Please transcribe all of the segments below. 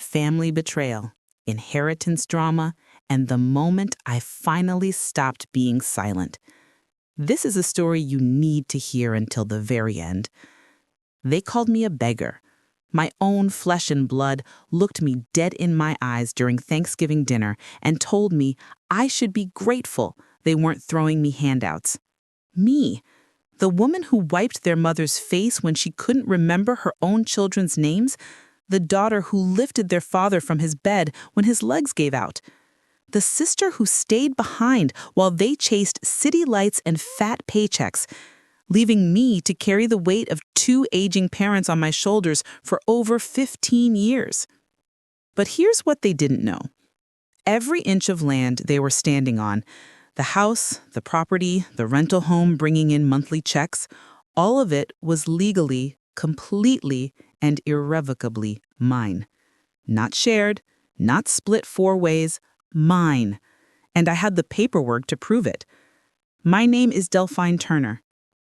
family betrayal, inheritance drama, and the moment I finally stopped being silent. This is a story you need to hear until the very end. They called me a beggar. My own flesh and blood looked me dead in my eyes during Thanksgiving dinner and told me I should be grateful they weren't throwing me handouts. Me, the woman who wiped their mother's face when she couldn't remember her own children's names, the daughter who lifted their father from his bed when his legs gave out, the sister who stayed behind while they chased city lights and fat paychecks, leaving me to carry the weight of two aging parents on my shoulders for over 15 years. But here's what they didn't know. Every inch of land they were standing on, the house, the property, the rental home bringing in monthly checks, all of it was legally, completely, and irrevocably mine. Not shared, not split 4 ways, mine. And I had the paperwork to prove it. My name is Delphine Turner.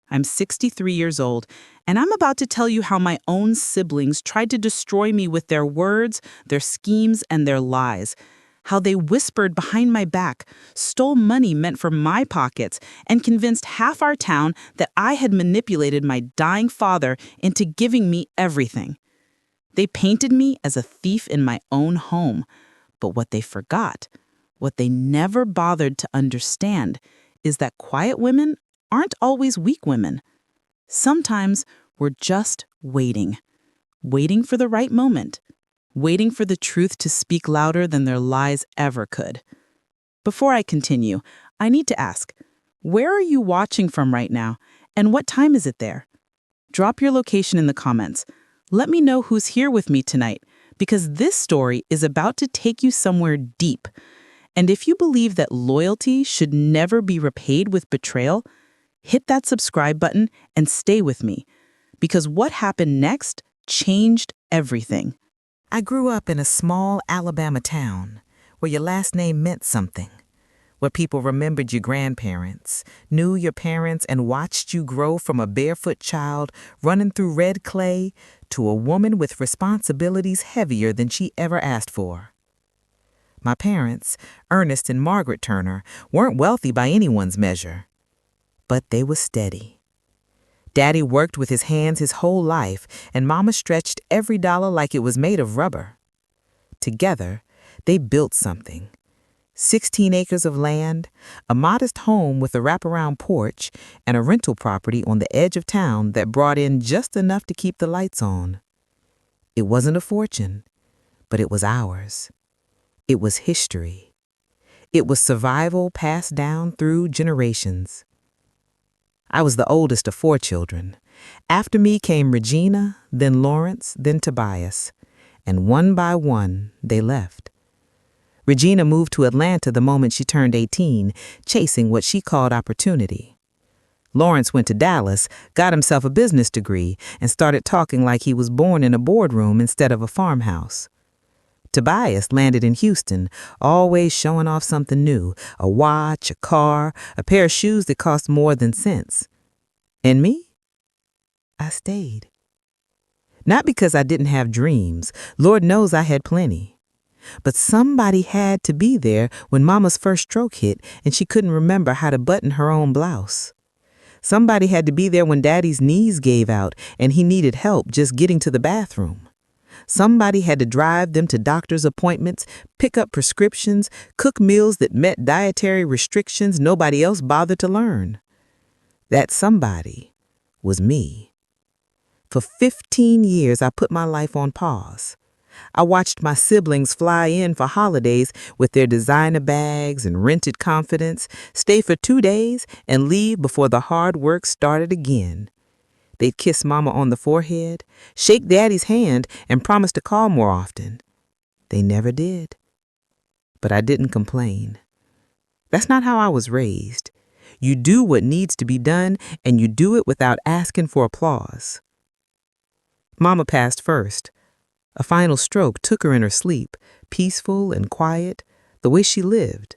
I'm 63 years old, and I'm about to tell you how my own siblings tried to destroy me with their words, their schemes, and their lies. How they whispered behind my back, stole money meant for my pockets, and convinced half our town that I had manipulated my dying father into giving me everything. They painted me as a thief in my own home. But what they forgot, what they never bothered to understand, is that quiet women aren't always weak women. Sometimes we're just waiting for the right moment, waiting for the truth to speak louder than their lies ever could. Before I continue, I need to ask, where are you watching from right now, and what time is it there? Drop your location in the comments. Let me know who's here with me tonight, because this story is about to take you somewhere deep. And if you believe that loyalty should never be repaid with betrayal, hit that subscribe button and stay with me, because what happened next changed everything. I grew up in a small Alabama town where your last name meant something, where people remembered your grandparents, knew your parents, and watched you grow from a barefoot child running through red clay to a woman with responsibilities heavier than she ever asked for. My parents, Ernest and Margaret Turner, weren't wealthy by anyone's measure, but they were steady. Daddy worked with his hands his whole life, and Mama stretched every dollar like it was made of rubber. Together, they built something. 16 acres of land, a modest home with a wraparound porch, and a rental property on the edge of town that brought in just enough to keep the lights on. It wasn't a fortune, but it was ours. It was history. It was survival passed down through generations. I was the oldest of 4 children. After me came Regina, then Lawrence, then Tobias. And one by one, they left. Regina moved to Atlanta the moment she turned 18, chasing what she called opportunity. Lawrence went to Dallas, got himself a business degree, and started talking like he was born in a boardroom instead of a farmhouse. Tobias landed in Houston, always showing off something new, a watch, a car, a pair of shoes that cost more than cents. And me? I stayed. Not because I didn't have dreams. Lord knows I had plenty. But somebody had to be there when Mama's first stroke hit and she couldn't remember how to button her own blouse. Somebody had to be there when Daddy's knees gave out and he needed help just getting to the bathroom. Somebody had to drive them to doctor's appointments, pick up prescriptions, cook meals that met dietary restrictions nobody else bothered to learn. That somebody was me. For 15 years, I put my life on pause. I watched my siblings fly in for holidays with their designer bags and rented confidence, stay for 2 days, and leave before the hard work started again. They'd kiss Mama on the forehead, shake Daddy's hand, and promise to call more often. They never did. But I didn't complain. That's not how I was raised. You do what needs to be done, and you do it without asking for applause. Mama passed first. A final stroke took her in her sleep, peaceful and quiet, the way she lived.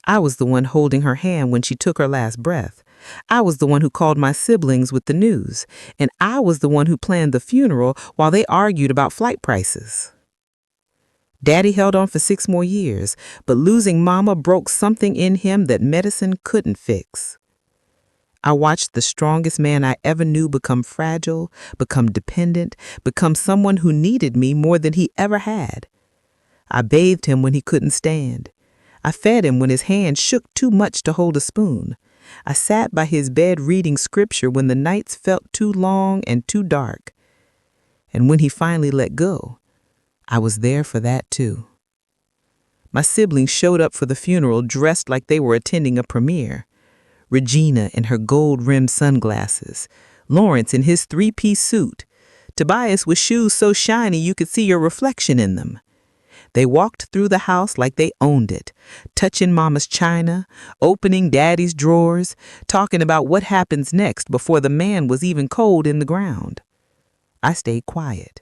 I was the one holding her hand when she took her last breath. I was the one who called my siblings with the news, and I was the one who planned the funeral while they argued about flight prices. Daddy held on for 6 more years, but losing Mama broke something in him that medicine couldn't fix. I watched the strongest man I ever knew become fragile, become dependent, become someone who needed me more than he ever had. I bathed him when he couldn't stand. I fed him when his hand shook too much to hold a spoon. I sat by his bed reading scripture when the nights felt too long and too dark. And when he finally let go, I was there for that too. My siblings showed up for the funeral dressed like they were attending a premiere. Regina in her gold-rimmed sunglasses, Lawrence in his 3-piece suit, Tobias with shoes so shiny you could see your reflection in them. They walked through the house like they owned it, touching Mama's china, opening Daddy's drawers, talking about what happens next before the man was even cold in the ground. I stayed quiet.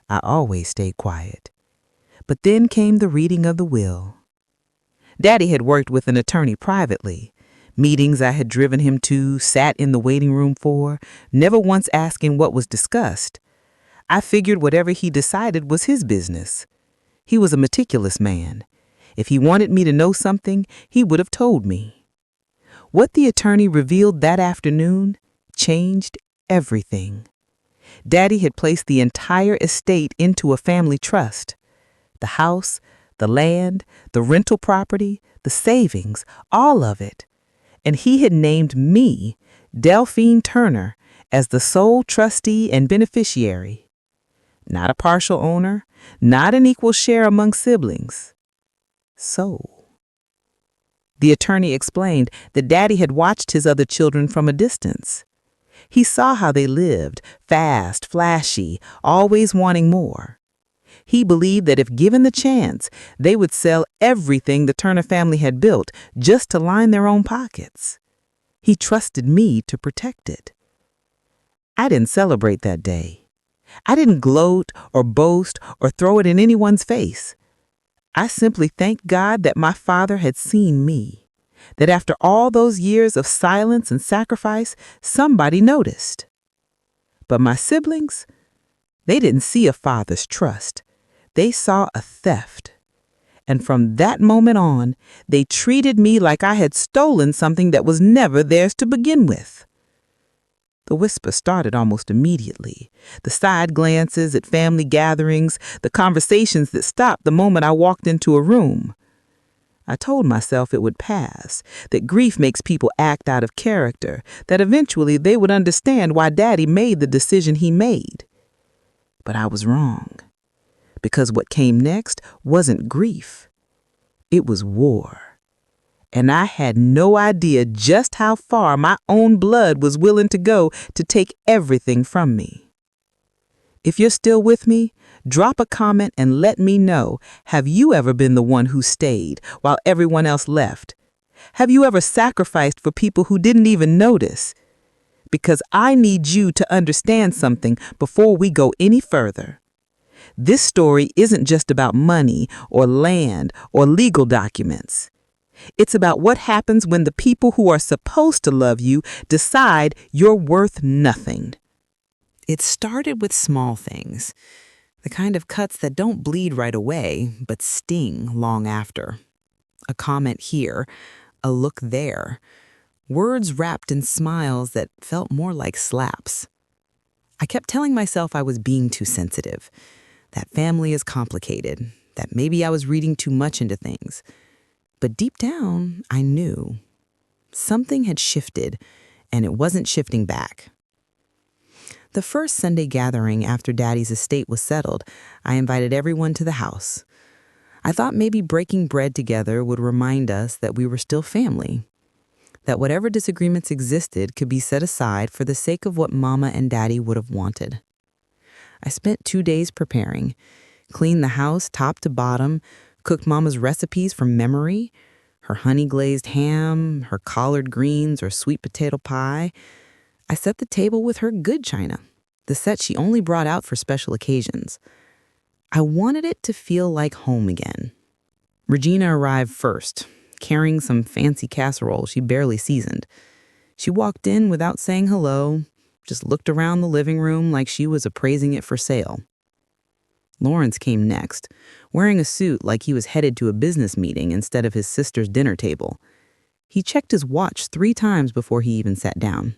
I always stayed quiet. But then came the reading of the will. Daddy had worked with an attorney privately. Meetings I had driven him to, sat in the waiting room for, never once asking what was discussed. I figured whatever he decided was his business. He was a meticulous man. If he wanted me to know something, he would have told me. What the attorney revealed that afternoon changed everything. Daddy had placed the entire estate into a family trust. The house, the land, the rental property, the savings, all of it. And he had named me, Delphine Turner, as the sole trustee and beneficiary. Not a partial owner, not an equal share among siblings. So, the attorney explained that Daddy had watched his other children from a distance. He saw how they lived, fast, flashy, always wanting more. He believed that if given the chance, they would sell everything the Turner family had built just to line their own pockets. He trusted me to protect it. I didn't celebrate that day. I didn't gloat or boast or throw it in anyone's face. I simply thanked God that my father had seen me, that after all those years of silence and sacrifice, somebody noticed. But my siblings, they didn't see a father's trust. They saw a theft. And from that moment on, they treated me like I had stolen something that was never theirs to begin with. The whisper started almost immediately. The side glances at family gatherings, the conversations that stopped the moment I walked into a room. I told myself it would pass, that grief makes people act out of character, that eventually they would understand why Daddy made the decision he made. But I was wrong, because what came next wasn't grief. It was war. And I had no idea just how far my own blood was willing to go to take everything from me. If you're still with me, drop a comment and let me know, have you ever been the one who stayed while everyone else left? Have you ever sacrificed for people who didn't even notice? Because I need you to understand something before we go any further. This story isn't just about money or land or legal documents. It's about what happens when the people who are supposed to love you decide you're worth nothing. It started with small things, the kind of cuts that don't bleed right away, but sting long after. A comment here, a look there, words wrapped in smiles that felt more like slaps. I kept telling myself I was being too sensitive, that family is complicated, that maybe I was reading too much into things. But deep down, I knew. Something had shifted, and it wasn't shifting back. The first Sunday gathering after Daddy's estate was settled, I invited everyone to the house. I thought maybe breaking bread together would remind us that we were still family, that whatever disagreements existed could be set aside for the sake of what Mama and Daddy would have wanted. I spent 2 days preparing, cleaned the house top to bottom, cooked Mama's recipes from memory, her honey-glazed ham, her collard greens, or sweet potato pie. I set the table with her good china, the set she only brought out for special occasions. I wanted it to feel like home again. Regina arrived first, carrying some fancy casserole she barely seasoned. She walked in without saying hello, just looked around the living room like she was appraising it for sale. Lawrence came next, wearing a suit like he was headed to a business meeting instead of his sister's dinner table. He checked his watch 3 times before he even sat down.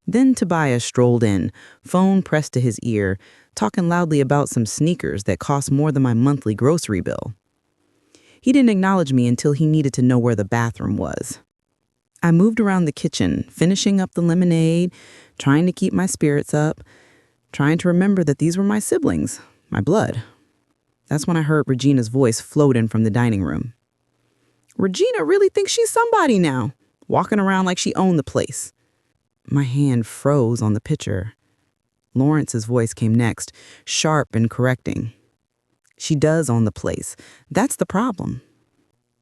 Then Tobias strolled in, phone pressed to his ear, talking loudly about some sneakers that cost more than my monthly grocery bill. He didn't acknowledge me until he needed to know where the bathroom was. I moved around the kitchen, finishing up the lemonade, trying to keep my spirits up, trying to remember that these were my siblings, my blood. That's when I heard Regina's voice float in from the dining room. Regina really thinks she's somebody now, walking around like she owned the place. My hand froze on the pitcher. Lawrence's voice came next, sharp and correcting. She does own the place. That's the problem.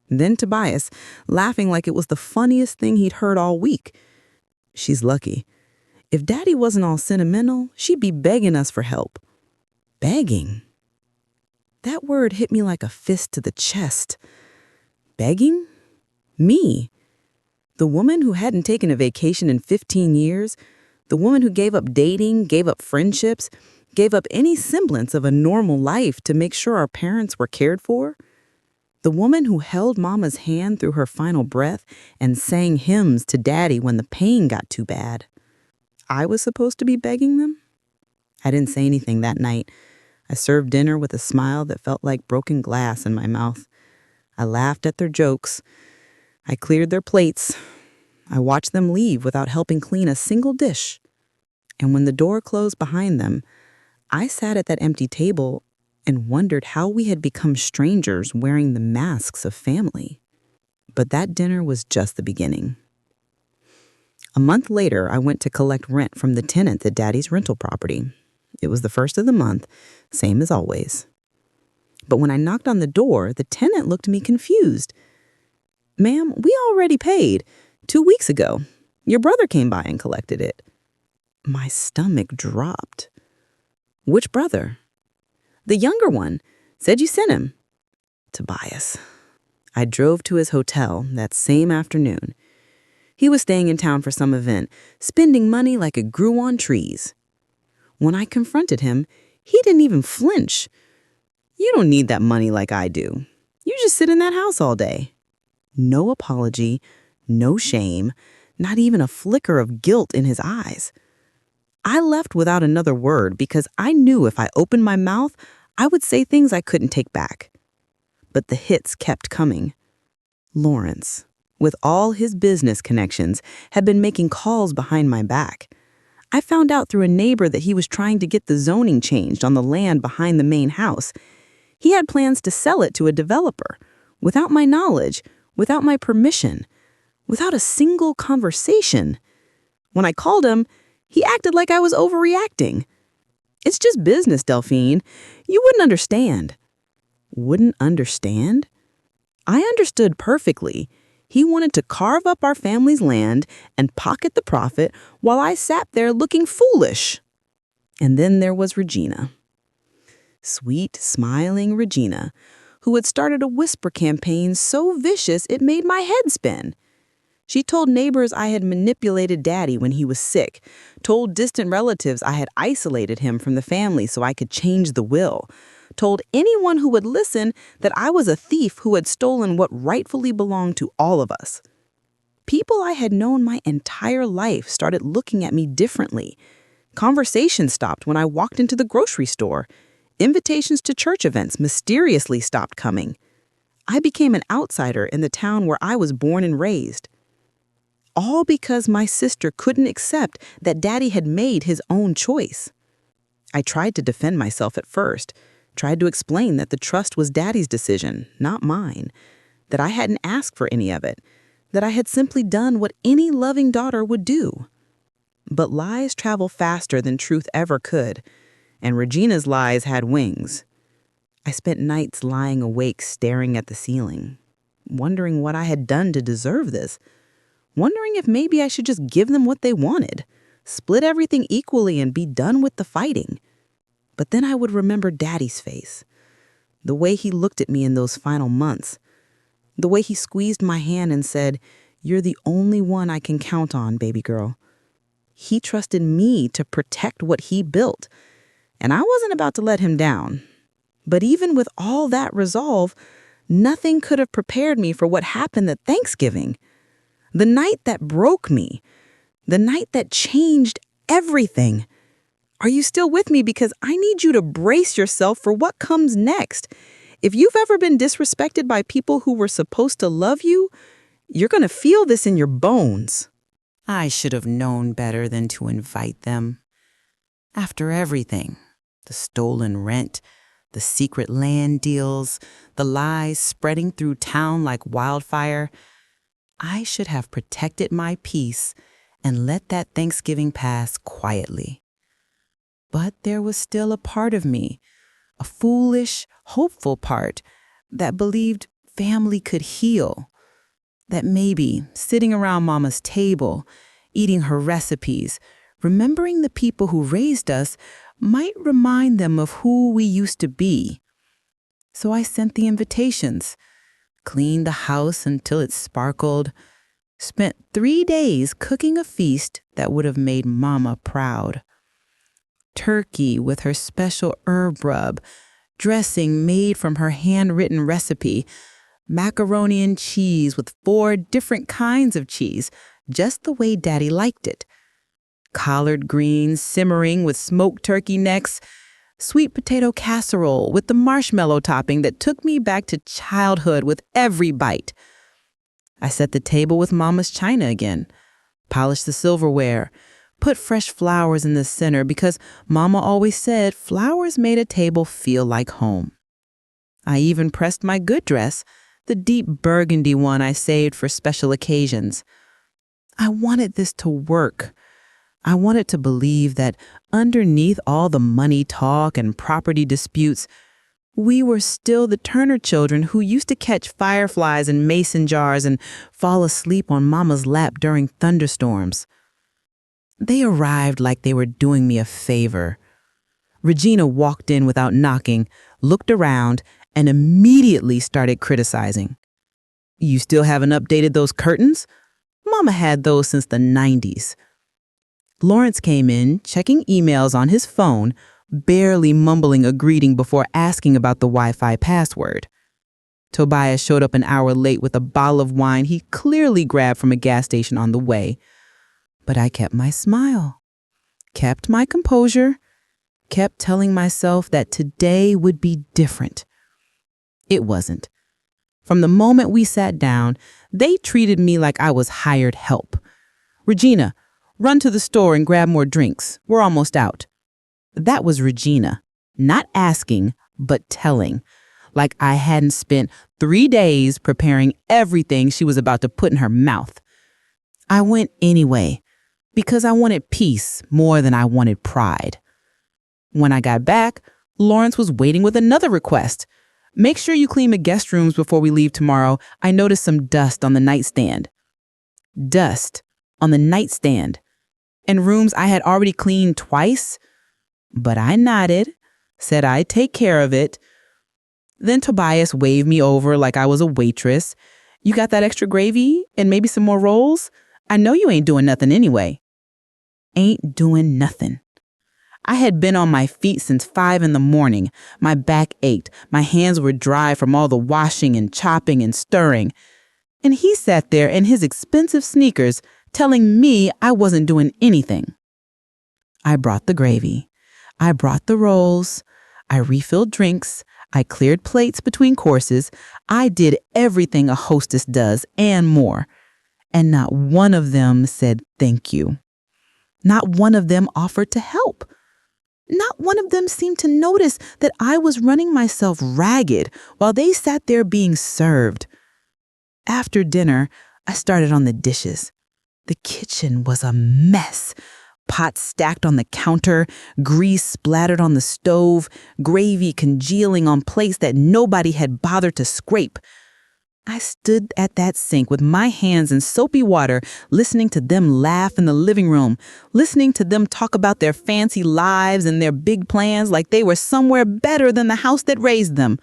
Then Tobias, laughing like it was the funniest thing he'd heard all week. She's lucky. If Daddy wasn't all sentimental, she'd be begging us for help. Begging? That word hit me like a fist to the chest. Begging? Me? The woman who hadn't taken a vacation in 15 years? The woman who gave up dating, gave up friendships, gave up any semblance of a normal life to make sure our parents were cared for? The woman who held Mama's hand through her final breath and sang hymns to Daddy when the pain got too bad. I was supposed to be begging them? I didn't say anything that night. I served dinner with a smile that felt like broken glass in my mouth. I laughed at their jokes. I cleared their plates. I watched them leave without helping clean a single dish. And when the door closed behind them, I sat at that empty table and wondered how we had become strangers wearing the masks of family. But that dinner was just the beginning. A month later, I went to collect rent from the tenant at Daddy's rental property. It was the first of the month, same as always. But when I knocked on the door, the tenant looked at me confused. Ma'am, we already paid 2 weeks ago. Your brother came by and collected it. My stomach dropped. Which brother? The younger one. Said you sent him. Tobias. I drove to his hotel that same afternoon. He was staying in town for some event, spending money like it grew on trees. When I confronted him, he didn't even flinch. You don't need that money like I do. You just sit in that house all day. No apology, no shame, not even a flicker of guilt in his eyes. I left without another word because I knew if I opened my mouth, I would say things I couldn't take back. But the hits kept coming. Lawrence, with all his business connections, had been making calls behind my back. I found out through a neighbor that he was trying to get the zoning changed on the land behind the main house. He had plans to sell it to a developer, without my knowledge, without my permission, without a single conversation. When I called him, he acted like I was overreacting. It's just business, Delphine. You wouldn't understand. Wouldn't understand? I understood perfectly. He wanted to carve up our family's land and pocket the profit while I sat there looking foolish. And then there was Regina. Sweet, smiling Regina, who had started a whisper campaign so vicious it made my head spin. She told neighbors I had manipulated Daddy when he was sick, told distant relatives I had isolated him from the family so I could change the will, told anyone who would listen that I was a thief who had stolen what rightfully belonged to all of us. People I had known my entire life started looking at me differently. Conversations stopped when I walked into the grocery store. Invitations to church events mysteriously stopped coming. I became an outsider in the town where I was born and raised. All because my sister couldn't accept that Daddy had made his own choice. I tried to defend myself at first, tried to explain that the trust was Daddy's decision, not mine, that I hadn't asked for any of it, that I had simply done what any loving daughter would do. But lies travel faster than truth ever could, and Regina's lies had wings. I spent nights lying awake staring at the ceiling, wondering what I had done to deserve this, wondering if maybe I should just give them what they wanted, split everything equally and be done with the fighting. But then I would remember Daddy's face, the way he looked at me in those final months, the way he squeezed my hand and said, "You're the only one I can count on, baby girl." He trusted me to protect what he built, and I wasn't about to let him down. But even with all that resolve, nothing could have prepared me for what happened at Thanksgiving. The night that broke me, the night that changed everything. Are you still with me? Because I need you to brace yourself for what comes next. If you've ever been disrespected by people who were supposed to love you, you're going to feel this in your bones. I should have known better than to invite them. After everything, the stolen rent, the secret land deals, the lies spreading through town like wildfire, I should have protected my peace and let that Thanksgiving pass quietly. But there was still a part of me, a foolish, hopeful part, that believed family could heal. That maybe sitting around Mama's table, eating her recipes, remembering the people who raised us, might remind them of who we used to be. So I sent the invitations, cleaned the house until it sparkled, spent 3 days cooking a feast that would have made Mama proud. Turkey with her special herb rub, dressing made from her handwritten recipe, macaroni and cheese with 4 different kinds of cheese, just the way Daddy liked it. Collard greens simmering with smoked turkey necks, sweet potato casserole with the marshmallow topping that took me back to childhood with every bite. I set the table with Mama's china again, polished the silverware, put fresh flowers in the center because Mama always said flowers made a table feel like home. I even pressed my good dress, the deep burgundy one I saved for special occasions. I wanted this to work. I wanted to believe that underneath all the money talk and property disputes, we were still the Turner children who used to catch fireflies in mason jars and fall asleep on Mama's lap during thunderstorms. They arrived like they were doing me a favor. Regina walked in without knocking, looked around, and immediately started criticizing. "You still haven't updated those curtains? Mama had those since the 90s. Lawrence came in, checking emails on his phone, barely mumbling a greeting before asking about the Wi-Fi password. Tobias showed up an hour late with a bottle of wine he clearly grabbed from a gas station on the way. But I kept my smile, kept my composure, kept telling myself that today would be different. It wasn't. From the moment we sat down, they treated me like I was hired help. "Regina, run to the store and grab more drinks. We're almost out." That was Regina, not asking, but telling, like I hadn't spent 3 days preparing everything she was about to put in her mouth. I went anyway, because I wanted peace more than I wanted pride. When I got back, Lawrence was waiting with another request. "Make sure you clean the guest rooms before we leave tomorrow. I noticed some dust on the nightstand." Dust on the nightstand. In rooms I had already cleaned twice. But I nodded, said I'd take care of it. Then Tobias waved me over like I was a waitress. "You got that extra gravy and maybe some more rolls? I know you ain't doing nothing anyway." Ain't doing nothing. I had been on my feet since 5 in the morning. My back ached. My hands were dry from all the washing and chopping and stirring. And he sat there in his expensive sneakers telling me I wasn't doing anything. I brought the gravy. I brought the rolls. I refilled drinks. I cleared plates between courses. I did everything a hostess does and more. And not one of them said thank you. Not one of them offered to help. Not one of them seemed to notice that I was running myself ragged while they sat there being served. After dinner, I started on the dishes. The kitchen was a mess. Pots stacked on the counter, grease splattered on the stove, gravy congealing on plates that nobody had bothered to scrape. I stood at that sink with my hands in soapy water, listening to them laugh in the living room, listening to them talk about their fancy lives and their big plans like they were somewhere better than the house that raised them.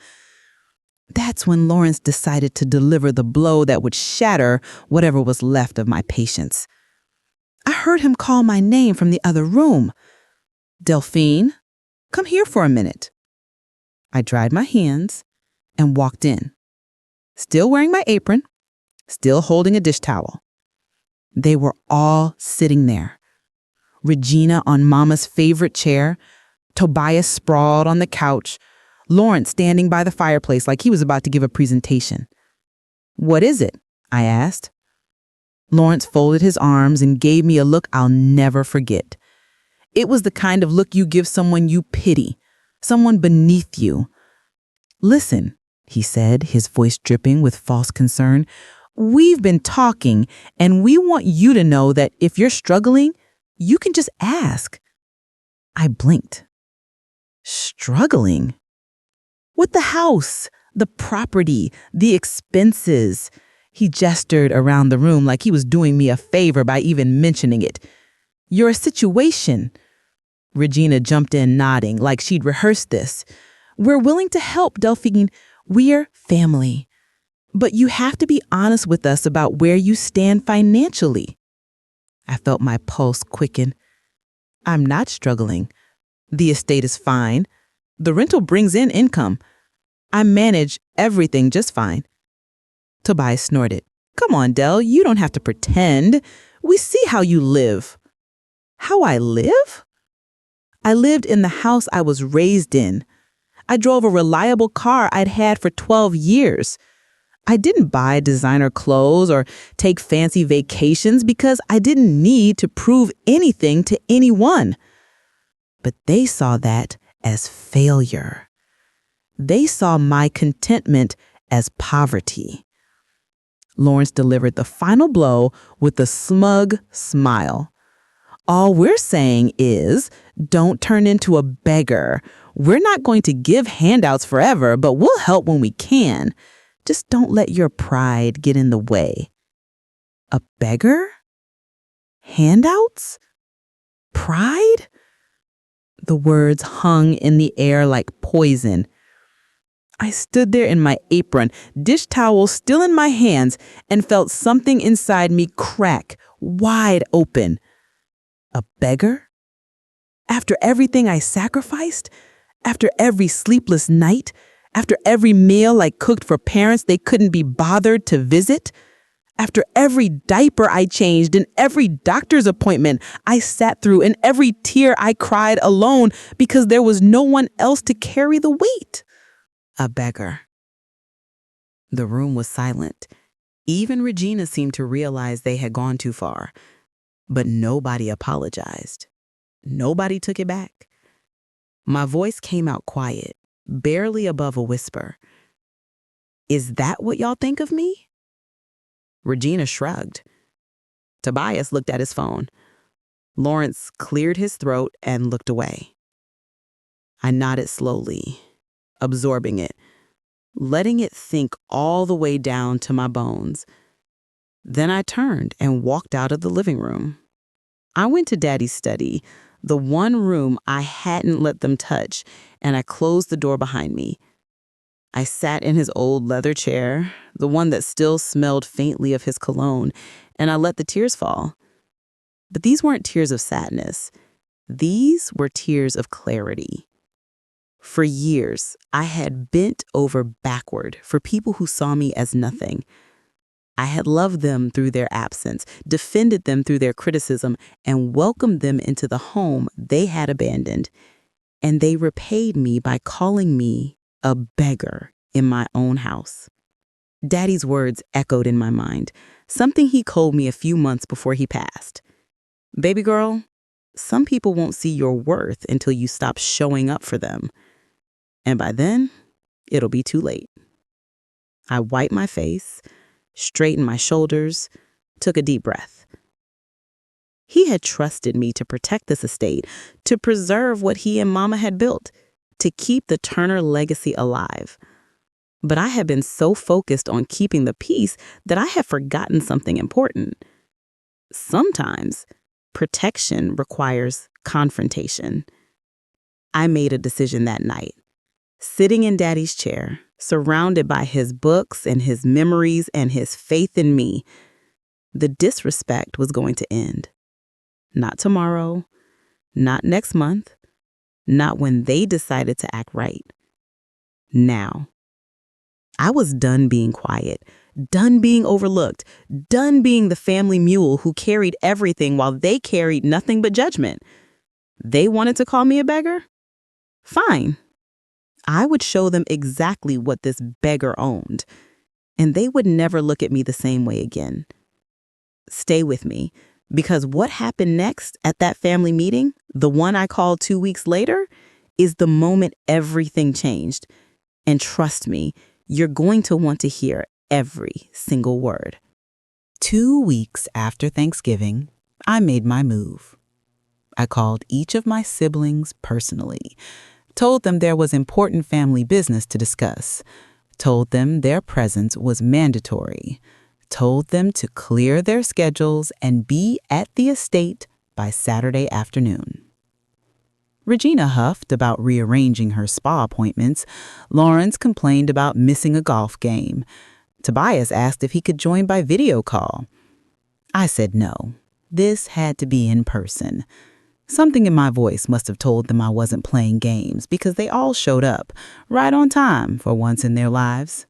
That's when Lawrence decided to deliver the blow that would shatter whatever was left of my patience. I heard him call my name from the other room. "Delphine?" Come here for a minute." I dried my hands and walked in, still wearing my apron, still holding a dish towel. They were all sitting there. Regina on Mama's favorite chair, Tobias sprawled on the couch, Lawrence standing by the fireplace like he was about to give a presentation. "What is it?" I asked. Lawrence folded his arms and gave me a look I'll never forget. It was the kind of look you give someone you pity, someone beneath you. "Listen," he said, his voice dripping with false concern. "We've been talking, and we want you to know that if you're struggling, you can just ask." I blinked. Struggling? With the house, the property, the expenses. He gestured around the room like he was doing me a favor by even mentioning it. "Your situation." Regina jumped in, nodding like she'd rehearsed this. "We're willing to help, Delphine. We're family. But you have to be honest with us about where you stand financially." I felt my pulse quicken. "I'm not struggling. The estate is fine. The rental brings in income. I manage everything just fine." Tobias snorted. "Come on, Del, you don't have to pretend. We see how you live." "How I live?" "I lived in the house I was raised in. I drove a reliable car I'd had for 12 years. I didn't buy designer clothes or take fancy vacations because I didn't need to prove anything to anyone." But they saw that as failure. They saw my contentment as poverty. Lawrence delivered the final blow with a smug smile. "All we're saying is, don't turn into a beggar. We're not going to give handouts forever, but we'll help when we can. Just don't let your pride get in the way." A beggar? Handouts? Pride? The words hung in the air like poison. I stood there in my apron, dish towel still in my hands, and felt something inside me crack wide open. A beggar? After everything I sacrificed? After every sleepless night? After every meal I cooked for parents they couldn't be bothered to visit? After every diaper I changed and every doctor's appointment I sat through and every tear I cried alone because there was no one else to carry the weight? A beggar. The room was silent. Even Regina seemed to realize they had gone too far. But nobody apologized. Nobody took it back. My voice came out quiet, barely above a whisper. "Is that what y'all think of me?" Regina shrugged. Tobias looked at his phone. Lawrence cleared his throat and looked away. I nodded slowly, absorbing it, letting it sink all the way down to my bones. Then I turned and walked out of the living room. I went to Daddy's study, the one room I hadn't let them touch, and I closed the door behind me. I sat in his old leather chair, the one that still smelled faintly of his cologne, and I let the tears fall. But these weren't tears of sadness. These were tears of clarity. For years, I had bent over backward for people who saw me as nothing. I had loved them through their absence, defended them through their criticism, and welcomed them into the home they had abandoned. And they repaid me by calling me a beggar in my own house. Daddy's words echoed in my mind, something he told me a few months before he passed. "Baby girl, some people won't see your worth until you stop showing up for them. And by then, it'll be too late." I wiped my face, straightened my shoulders, took a deep breath. He had trusted me to protect this estate, to preserve what he and Mama had built, to keep the Turner legacy alive. But I had been so focused on keeping the peace that I had forgotten something important. Sometimes, protection requires confrontation. I made a decision that night. Sitting in Daddy's chair, surrounded by his books and his memories and his faith in me, the disrespect was going to end. Not tomorrow, not next month, not when they decided to act right. Now, I was done being quiet, done being overlooked, done being the family mule who carried everything while they carried nothing but judgment. They wanted to call me a beggar? Fine. I would show them exactly what this beggar owned, and they would never look at me the same way again. Stay with me, because what happened next at that family meeting, the one I called 2 weeks later, is the moment everything changed. And trust me, you're going to want to hear every single word. 2 weeks after Thanksgiving, I made my move. I called each of my siblings personally, told them there was important family business to discuss, told them their presence was mandatory, told them to clear their schedules and be at the estate by Saturday afternoon. Regina huffed about rearranging her spa appointments. Lawrence complained about missing a golf game. Tobias asked if he could join by video call. I said no. This had to be in person. Something in my voice must have told them I wasn't playing games because they all showed up, right on time for once in their lives.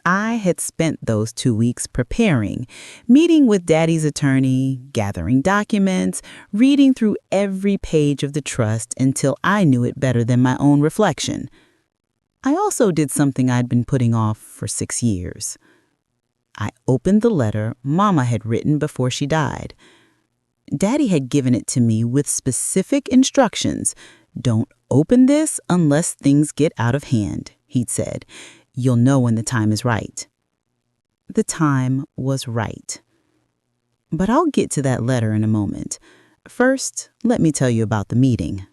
I had spent those 2 weeks preparing, meeting with Daddy's attorney, gathering documents, reading through every page of the trust until I knew it better than my own reflection. I also did something I'd been putting off for 6 years. I opened the letter Mama had written before she died. Daddy had given it to me with specific instructions. Don't open this unless things get out of hand, he'd said. You'll know when the time is right. The time was right. But I'll get to that letter in a moment. First, let me tell you about the meeting.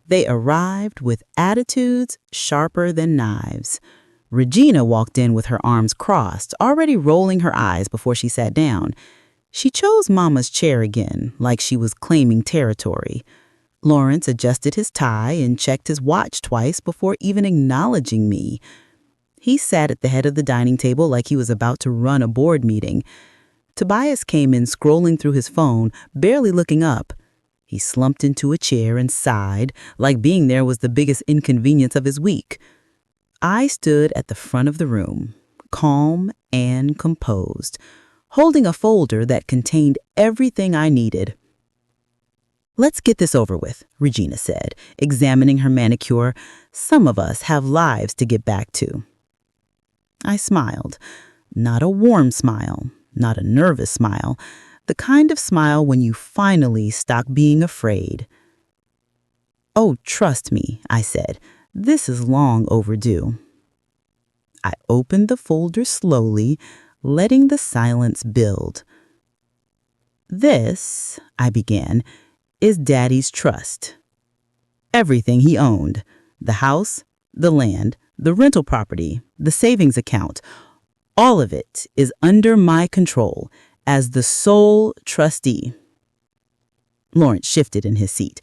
They arrived with attitudes sharper than knives. Regina walked in with her arms crossed, already rolling her eyes before she sat down. She chose Mama's chair again, like she was claiming territory. Lawrence adjusted his tie and checked his watch twice before even acknowledging me. He sat at the head of the dining table like he was about to run a board meeting. Tobias came in scrolling through his phone, barely looking up. He slumped into a chair and sighed, like being there was the biggest inconvenience of his week. I stood at the front of the room, calm and composed, holding a folder that contained everything I needed. Let's get this over with, Regina said, examining her manicure. Some of us have lives to get back to. I smiled. Not a warm smile, not a nervous smile, the kind of smile when you finally stop being afraid. Oh, trust me, I said. This is long overdue. I opened the folder slowly, letting the silence build. This, I began, is Daddy's trust. Everything he owned, the house, the land, the rental property, the savings account, all of it is under my control as the sole trustee. Lawrence shifted in his seat.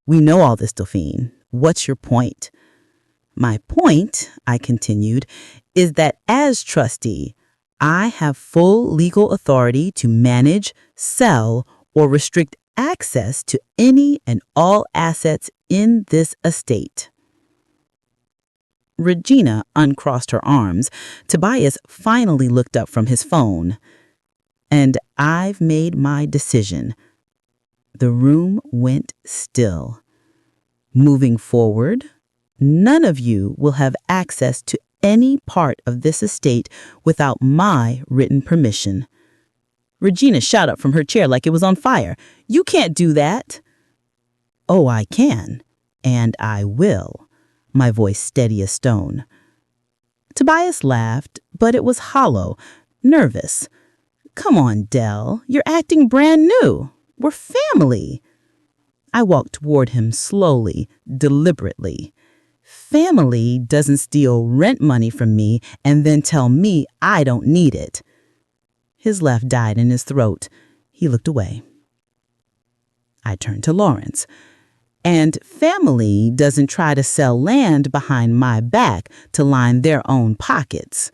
We know all this, Delphine. What's your point? My point, I continued, is that as trustee, I have full legal authority to manage, sell, or restrict access to any and all assets in this estate. Regina uncrossed her arms. Tobias finally looked up from his phone. And I've made my decision. The room went still. Moving forward, none of you will have access to any part of this estate without my written permission. Regina shot up from her chair like it was on fire. You can't do that. Oh, I can, and I will, my voice steady as stone. Tobias laughed, but it was hollow, nervous. Come on, Dell, you're acting brand new. We're family. I walked toward him slowly, deliberately. Family doesn't steal rent money from me and then tell me I don't need it. His laugh died in his throat. He looked away. I turned to Lawrence. And family doesn't try to sell land behind my back to line their own pockets.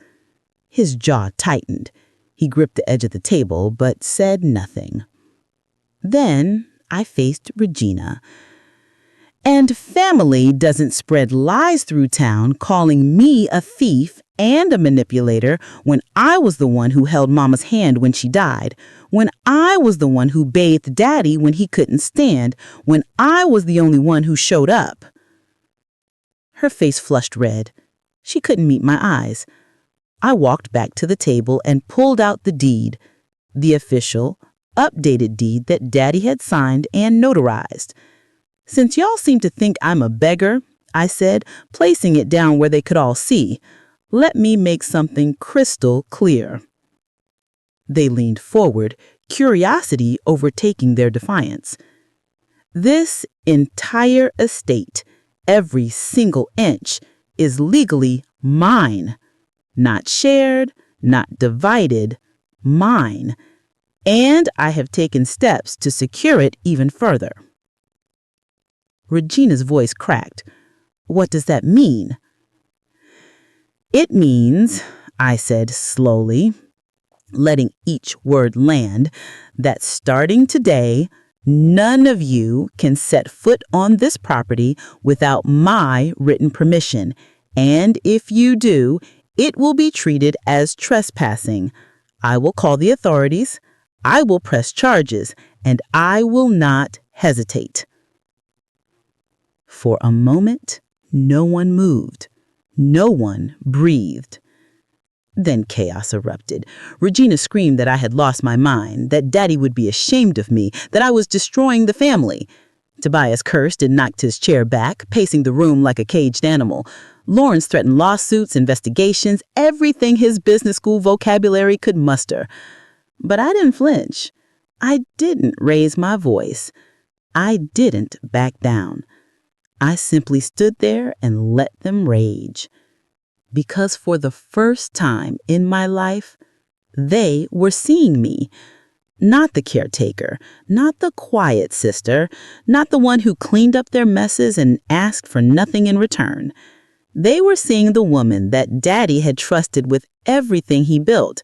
His jaw tightened. He gripped the edge of the table but said nothing. Then I faced Regina. And family doesn't spread lies through town calling me a thief and a manipulator when I was the one who held Mama's hand when she died, when I was the one who bathed Daddy when he couldn't stand, when I was the only one who showed up. Her face flushed red. She couldn't meet my eyes. I walked back to the table and pulled out the deed, the official, updated deed that Daddy had signed and notarized. "Since y'all seem to think I'm a beggar," I said, placing it down where they could all see, "let me make something crystal clear." They leaned forward, curiosity overtaking their defiance. "This entire estate, every single inch, is legally mine. Not shared, not divided, mine. And I have taken steps to secure it even further." Regina's voice cracked. "What does that mean?" "It means," I said slowly, letting each word land, "that starting today, none of you can set foot on this property without my written permission, and if you do, it will be treated as trespassing. I will call the authorities, I will press charges, and I will not hesitate." For a moment, no one moved. No one breathed. Then chaos erupted. Regina screamed that I had lost my mind, that Daddy would be ashamed of me, that I was destroying the family. Tobias cursed and knocked his chair back, pacing the room like a caged animal. Lawrence threatened lawsuits, investigations, everything his business school vocabulary could muster. But I didn't flinch. I didn't raise my voice. I didn't back down. I simply stood there and let them rage. Because for the first time in my life, they were seeing me. Not the caretaker, not the quiet sister, not the one who cleaned up their messes and asked for nothing in return. They were seeing the woman that Daddy had trusted with everything he built,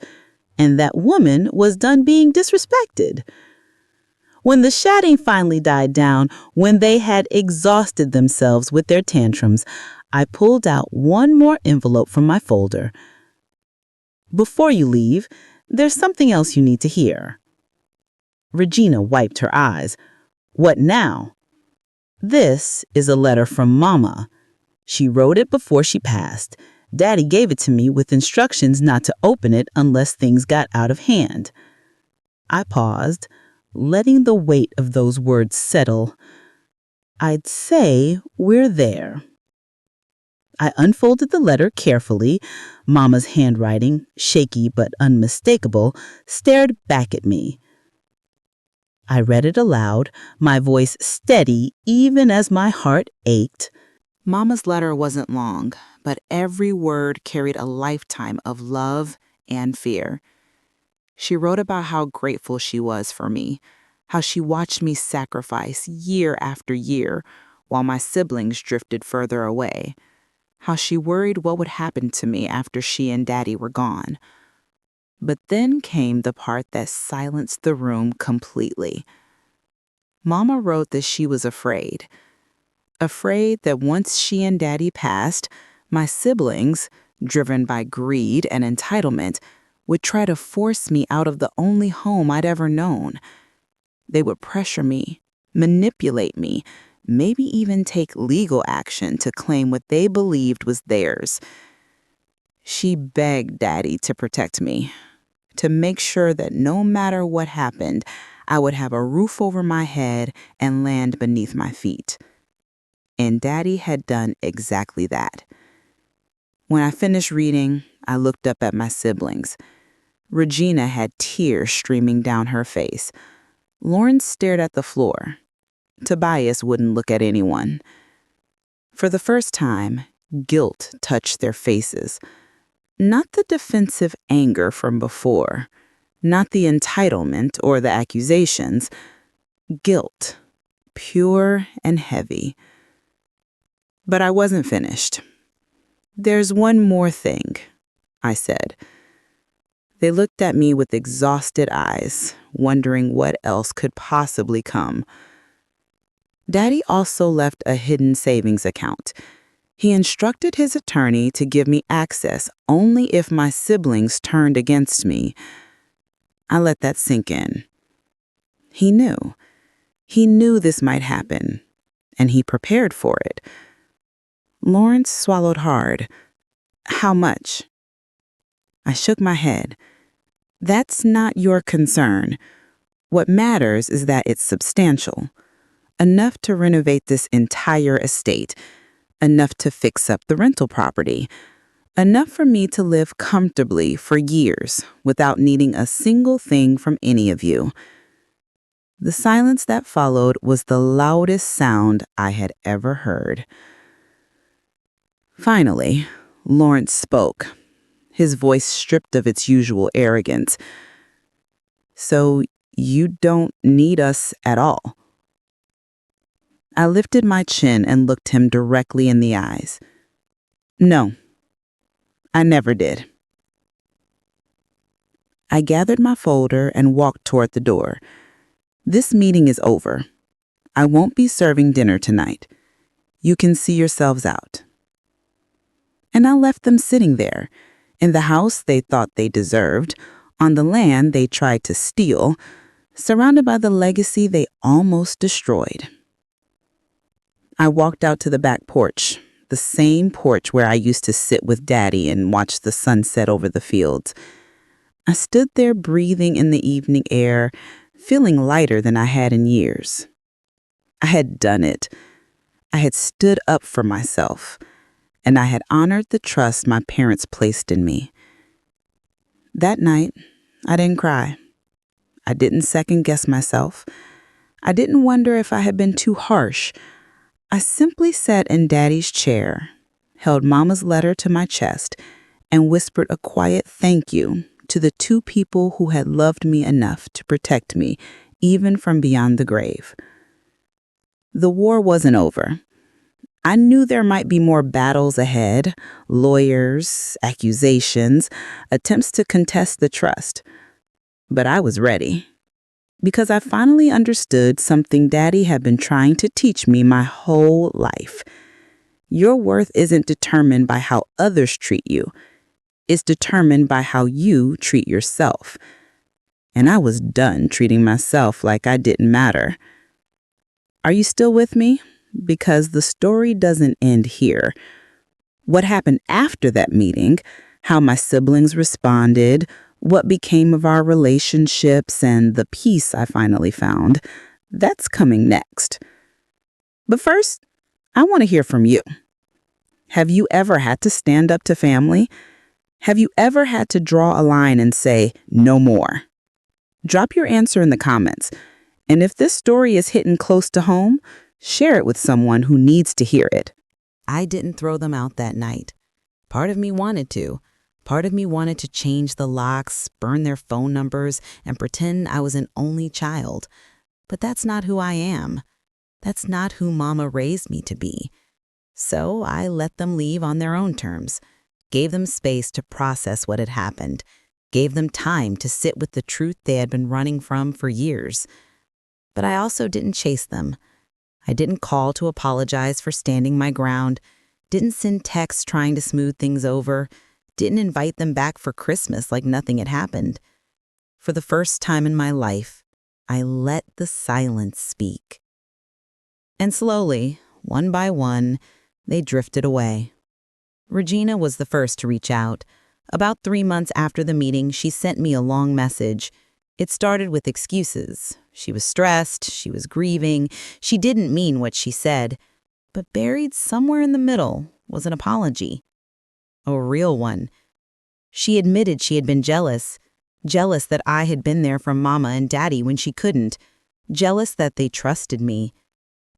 and that woman was done being disrespected. When the shouting finally died down, when they had exhausted themselves with their tantrums, I pulled out one more envelope from my folder. "Before you leave, there's something else you need to hear." Regina wiped her eyes. "What now?" "This is a letter from Mama. She wrote it before she passed. Daddy gave it to me with instructions not to open it unless things got out of hand." I paused, letting the weight of those words settle. "I'd say we're there." I unfolded the letter carefully. Mama's handwriting, shaky but unmistakable, stared back at me. I read it aloud, my voice steady even as my heart ached. Mama's letter wasn't long, but every word carried a lifetime of love and fear. She wrote about how grateful she was for me, how she watched me sacrifice year after year while my siblings drifted further away, how she worried what would happen to me after she and Daddy were gone. But then came the part that silenced the room completely. Mama wrote that she was afraid that once she and Daddy passed, my siblings, driven by greed and entitlement, would try to force me out of the only home I'd ever known. They would pressure me, manipulate me, maybe even take legal action to claim what they believed was theirs. She begged Daddy to protect me, to make sure that no matter what happened, I would have a roof over my head and land beneath my feet. And Daddy had done exactly that. When I finished reading, I looked up at my siblings. Regina had tears streaming down her face. Lawrence stared at the floor. Tobias wouldn't look at anyone. For the first time, guilt touched their faces. Not the defensive anger from before, not the entitlement or the accusations. Guilt, pure and heavy. But I wasn't finished. "There's one more thing," I said. They looked at me with exhausted eyes, wondering what else could possibly come. Daddy also left a hidden savings account. He instructed his attorney to give me access only if my siblings turned against me. I let that sink in. He knew. He knew this might happen, and he prepared for it. Lawrence swallowed hard. How much? I shook my head. That's not your concern. What matters is that it's substantial. Enough to renovate this entire estate. Enough to fix up the rental property. Enough for me to live comfortably for years without needing a single thing from any of you. The silence that followed was the loudest sound I had ever heard. Finally, Lawrence spoke, his voice stripped of its usual arrogance. So you don't need us at all? I lifted my chin and looked him directly in the eyes. No, I never did. I gathered my folder and walked toward the door. This meeting is over. I won't be serving dinner tonight. You can see yourselves out. And I left them sitting there, in the house they thought they deserved, on the land they tried to steal, surrounded by the legacy they almost destroyed. I walked out to the back porch, the same porch where I used to sit with Daddy and watch the sunset over the fields. I stood there breathing in the evening air, feeling lighter than I had in years. I had done it. I had stood up for myself, and I had honored the trust my parents placed in me. That night, I didn't cry. I didn't second-guess myself. I didn't wonder if I had been too harsh. I simply sat in Daddy's chair, held Mama's letter to my chest, and whispered a quiet thank you to the two people who had loved me enough to protect me, even from beyond the grave. The war wasn't over. I knew there might be more battles ahead, lawyers, accusations, attempts to contest the trust. But I was ready. Because I finally understood something Daddy had been trying to teach me my whole life. Your worth isn't determined by how others treat you. It's determined by how you treat yourself. And I was done treating myself like I didn't matter. Are you still with me? Because the story doesn't end here. What happened after that meeting, how my siblings responded, what became of our relationships, and the peace I finally found, that's coming next. But first, I want to hear from you. Have you ever had to stand up to family? Have you ever had to draw a line and say, no more? Drop your answer in the comments. And if this story is hitting close to home, share it with someone who needs to hear it. I didn't throw them out that night. Part of me wanted to. Part of me wanted to change the locks, burn their phone numbers, and pretend I was an only child. But that's not who I am. That's not who Mama raised me to be. So I let them leave on their own terms, gave them space to process what had happened, gave them time to sit with the truth they had been running from for years. But I also didn't chase them. I didn't call to apologize for standing my ground, didn't send texts trying to smooth things over, didn't invite them back for Christmas like nothing had happened. For the first time in my life, I let the silence speak. And slowly, one by one, they drifted away. Regina was the first to reach out. About 3 months after the meeting, she sent me a long message. It started with excuses. She was stressed, she was grieving, she didn't mean what she said. But buried somewhere in the middle was an apology. A real one. She admitted she had been jealous. Jealous that I had been there for Mama and Daddy when she couldn't. Jealous that they trusted me.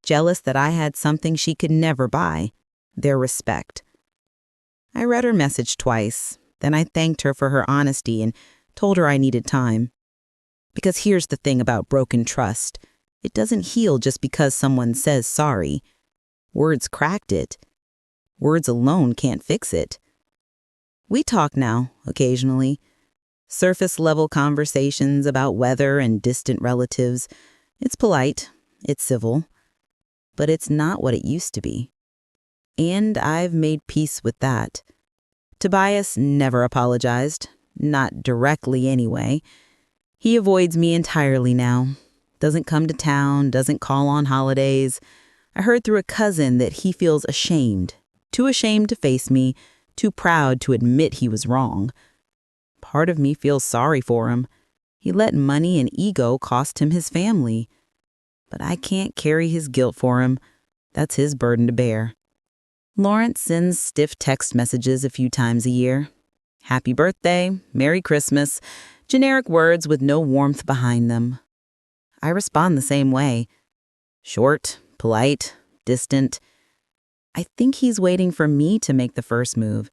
Jealous that I had something she could never buy. Their respect. I read her message twice. Then I thanked her for her honesty and told her I needed time. Because here's the thing about broken trust. It doesn't heal just because someone says sorry. Words cracked it. Words alone can't fix it. We talk now, occasionally. Surface-level conversations about weather and distant relatives. It's polite. It's civil. but it's not what it used to be. And I've made peace with that. Tobias never apologized, not directly anyway. He avoids me entirely now. Doesn't come to town, doesn't call on holidays. I heard through a cousin that he feels ashamed, too ashamed to face me, too proud to admit he was wrong. Part of me feels sorry for him. He let money and ego cost him his family. But I can't carry his guilt for him. That's his burden to bear. Lawrence sends stiff text messages a few times a year. Happy birthday, Merry Christmas, generic words with no warmth behind them. I respond the same way. Short, polite, distant. I think he's waiting for me to make the first move,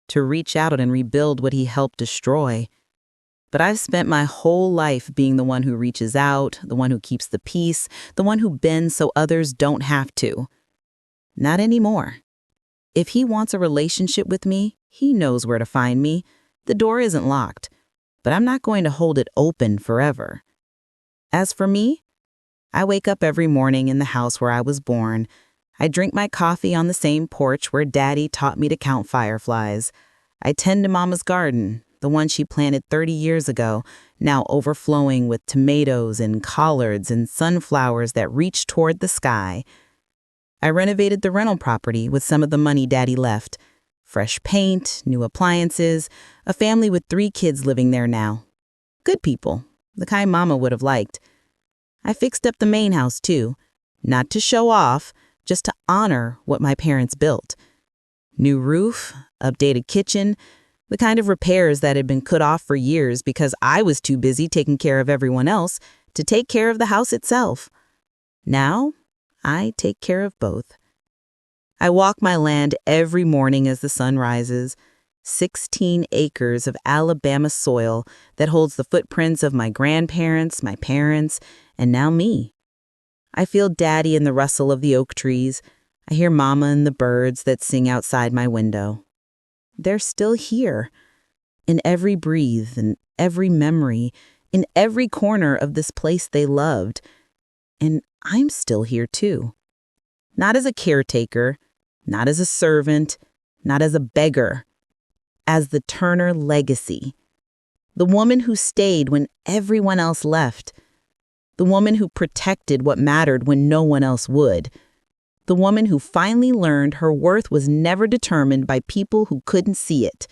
to reach out and rebuild what he helped destroy. But I've spent my whole life being the one who reaches out, the one who keeps the peace, the one who bends so others don't have to. Not anymore. If he wants a relationship with me, he knows where to find me. The door isn't locked, but I'm not going to hold it open forever. As for me, I wake up every morning in the house where I was born. I drink my coffee on the same porch where Daddy taught me to count fireflies. I tend to Mama's garden, the one she planted 30 years ago, now overflowing with tomatoes and collards and sunflowers that reach toward the sky. I renovated the rental property with some of the money Daddy left. Fresh paint, new appliances, a family with 3 kids living there now. Good people, the kind Mama would have liked. I fixed up the main house too, not to show off, just to honor what my parents built. New roof, updated kitchen, the kind of repairs that had been put off for years because I was too busy taking care of everyone else to take care of the house itself. Now, I take care of both. I walk my land every morning as the sun rises. 16 acres of Alabama soil that holds the footprints of my grandparents, my parents, and now me. I feel Daddy in the rustle of the oak trees. I hear Mama and the birds that sing outside my window. They're still here, in every breathe, in every memory, in every corner of this place they loved. And I'm still here too. Not as a caretaker, not as a servant, not as a beggar, as the Turner legacy. The woman who stayed when everyone else left. The woman who protected what mattered when no one else would. The woman who finally learned her worth was never determined by people who couldn't see it.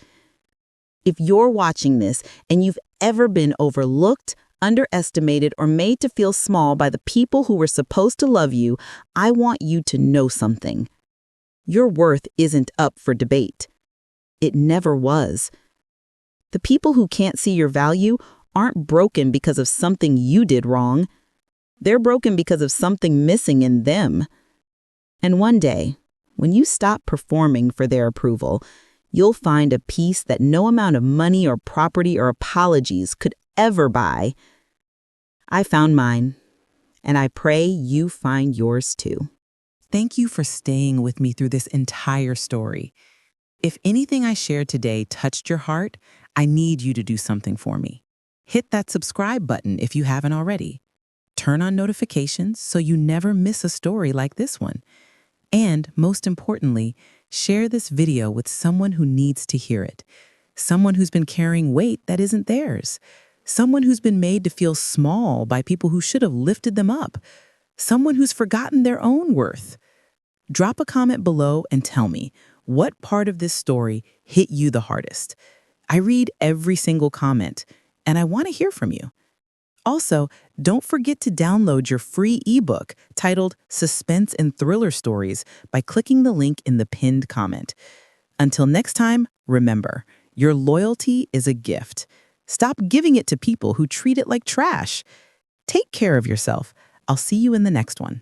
If you're watching this and you've ever been overlooked, underestimated, or made to feel small by the people who were supposed to love you, I want you to know something. Your worth isn't up for debate. It never was. The people who can't see your value aren't broken because of something you did wrong. They're broken because of something missing in them. And one day, when you stop performing for their approval, you'll find a peace that no amount of money or property or apologies could ever buy. I found mine, and I pray you find yours too. Thank you for staying with me through this entire story. If anything I shared today touched your heart, I need you to do something for me. Hit that subscribe button if you haven't already. Turn on notifications so you never miss a story like this one. And most importantly, share this video with someone who needs to hear it. Someone who's been carrying weight that isn't theirs. Someone who's been made to feel small by people who should have lifted them up. Someone who's forgotten their own worth. Drop a comment below and tell me, what part of this story hit you the hardest? I read every single comment, and I want to hear from you. Also, don't forget to download your free ebook titled Suspense and Thriller Stories by clicking the link in the pinned comment. Until next time, remember, your loyalty is a gift. Stop giving it to people who treat it like trash. Take care of yourself. I'll see you in the next one.